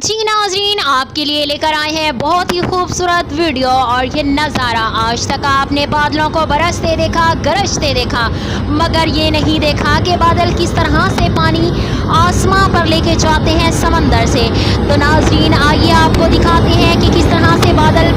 जी नाज़रीन, आपके लिए लेकर आए हैं बहुत ही खूबसूरत वीडियो। और ये नज़ारा, आज तक आपने बादलों को बरसते देखा, गरजते देखा, मगर ये नहीं देखा कि बादल किस तरह से पानी आसमां पर लेके जाते हैं समंदर से। तो नाज़रीन, आइए आपको दिखाते हैं कि किस तरह से बादल